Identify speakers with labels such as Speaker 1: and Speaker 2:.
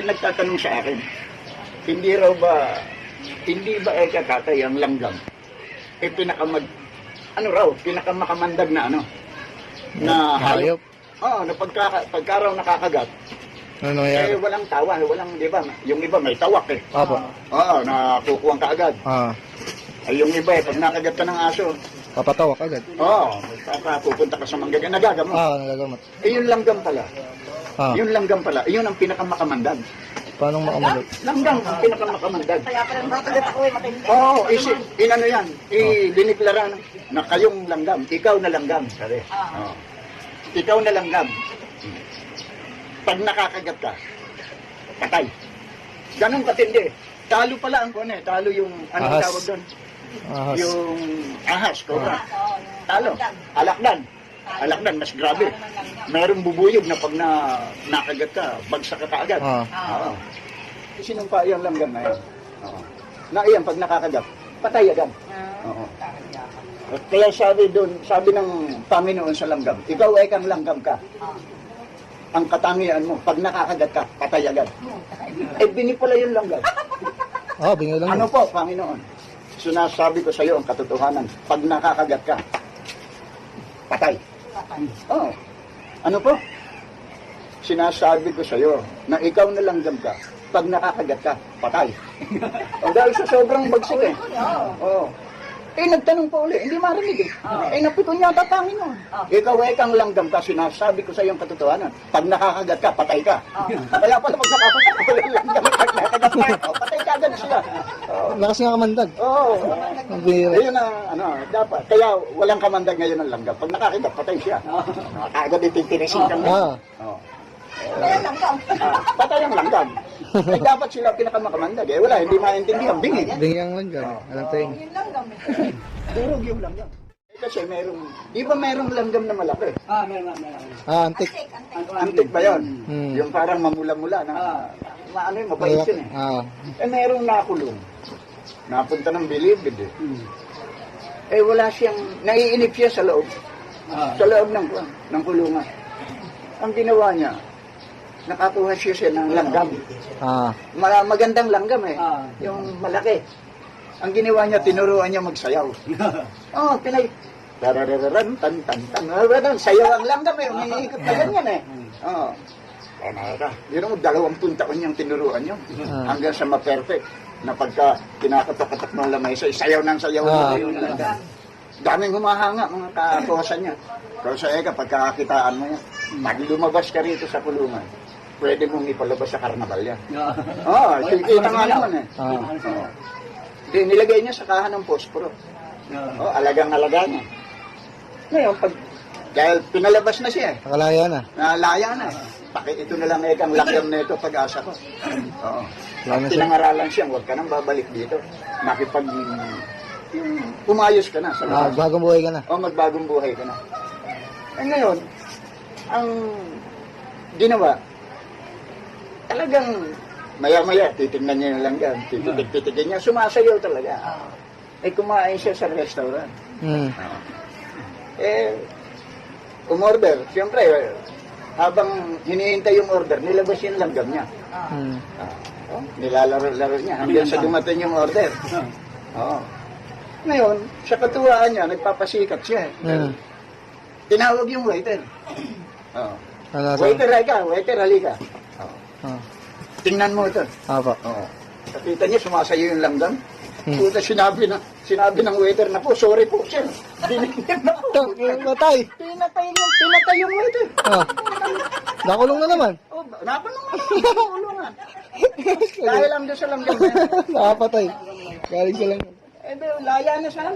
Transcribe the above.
Speaker 1: Nagtatanong sa akin, hindi ba tatay ang langgam? Pinakamakamandag na na
Speaker 2: Hayop.
Speaker 1: na pagka raw nakakagat,
Speaker 2: Ano nangyari?
Speaker 1: walang tawa, di ba? Yung iba may tawak eh.
Speaker 2: Apo.
Speaker 1: Nakukuwang kaagad. Ay yung iba pag nakagat ka ng aso,
Speaker 2: Papatawak agad.
Speaker 1: pupunta ka sa manggaga, nagagamot.
Speaker 2: Nagagamot.
Speaker 1: Yung langgam pala.
Speaker 2: Yun.
Speaker 1: Yung langgam pala, yun ang pinakamakamandag.
Speaker 2: Paano makamalot?
Speaker 1: Langgam ang pinakamakamandag.
Speaker 3: Kaya pala makagat ako matindi.
Speaker 1: Inano yan, idiniklara na kayong langgam, ikaw na langgam. Sabi. Ikaw na langgam. Pag nakakagat ka, patay. Ganun katindi. Talo pala ang kuwan talo yung, anong
Speaker 2: Ahas.
Speaker 1: tawag doon?
Speaker 2: Ahas.
Speaker 1: Yung ahas, cobra. Talo. Alakdan. Alakdan, mas grabe. Merong bubuyog na pag nakagat ka, bagsak ka kaagad. Sinumpa yung langgam na yan. Na iyan, pag nakakagat, patay agad. At kaya sabi ng Panginoon sa langgam, ikaw ay kang langgam ka. Ang katangian mo, pag nakakagat ka, patay agad. Binipula yung langgam.
Speaker 2: Binilang
Speaker 1: Ano po, Panginoon? Sinasabi ko sa iyo ang katotohanan, pag nakakagat ka, patay. Ano po? Sinasabi ko sa iyo na ikaw na langgam ka, pag nakakagat ka, patay. Dahil sa sobrang bagsik nagtanong pa uli, hindi marinig napikon yata Panginoon. Ikaw ay kang langgam ka, sinasabi ko sa iyo ang katotohanan. Pag nakakagat ka, patay ka. Kaya pala pag nakakagat ka, langgam pag nakakagat ka, patay ka agad sila.
Speaker 2: Lakas nga kamandag. Ang bihira.
Speaker 1: Ayun dapat. Kaya walang kamandag ngayon ng langgam. Pag nakakagat, patay siya. Kaagad ititirisin kang
Speaker 3: Kaya langgam.
Speaker 1: patay ang langgam. Ay dapat sila pinakamakamandag. Wala, hindi maintindihan. Bingi.
Speaker 2: Bingyang langgam. Alam tayo.
Speaker 3: Yun langgam.
Speaker 1: Durog yung langgam. Kasi di ba merong langgam na malaki?
Speaker 3: Meron.
Speaker 2: Antik.
Speaker 1: Antik ba yun?
Speaker 2: Hmm.
Speaker 1: Yung parang mamula-mula na mabait yun merong nakulong. Napunta ng bilibid wala siyang, naiinip siya sa loob. Sa loob ng kulungan. Ang ginawa niya, nakakuha siya ng langgam. Magandang langgam yung malaki. Ang ginawa niya, tinuruan niya magsayaw. Tararararan, tan. Sayaw ang langgam umiikot na ganyan Yun mo, 20 taon niyang tinuruan niyo. Hanggang sa ma-perfect. Na pagka kinakatok-katok ng lamesa, sayaw ng sayaw yung langgam. Daming humahanga mga kakosan niya. Pero sa pagkakakitaan mo yan, pag lumabas ka rito sa kulungan, pwede mong ipalabas sa karnabal yan. Kita nga naman nilagay niya sa kahan ng posporo. Alagang-alaga niya. Ngayon, dahil pinalabas na siya
Speaker 2: Nakalaya na.
Speaker 1: Nalaya na ito na lang ang langgam na ito pag-asa ko. Pinangaralan siya, huwag ka nang babalik dito. Umayos ka na sa lahat.
Speaker 2: Bagong buhay ka na.
Speaker 1: Magbagong buhay ka na. Ngayon, ang ginawa, talagang maya-maya, titignan niya yung langgam, titig-titigin niya, sumasayaw talaga. Kumain siya sa restaurant. Umorder, siyempre, habang hinihintay yung order, nilabas yung langgam niya. Nilalaro-laro niya hanggang sa dumating yung order. Ngayon, sa katuwaan niya, nagpapasikat siya. Tinawag yung waiter. Waiter, halika. Tingnan mo ito. Nakita niya, sumasayo yung langgam. Puta, sinabi ng waiter na po, sorry po, sir. Dinigyan na po.
Speaker 2: Matay.
Speaker 1: Pinatay yung waiter.
Speaker 2: Nakulong na naman.
Speaker 1: Nakulong na. Dahil lang doon sa langgam na yan.
Speaker 2: Nakapatay. Galing sa langgam.
Speaker 1: Laya na sana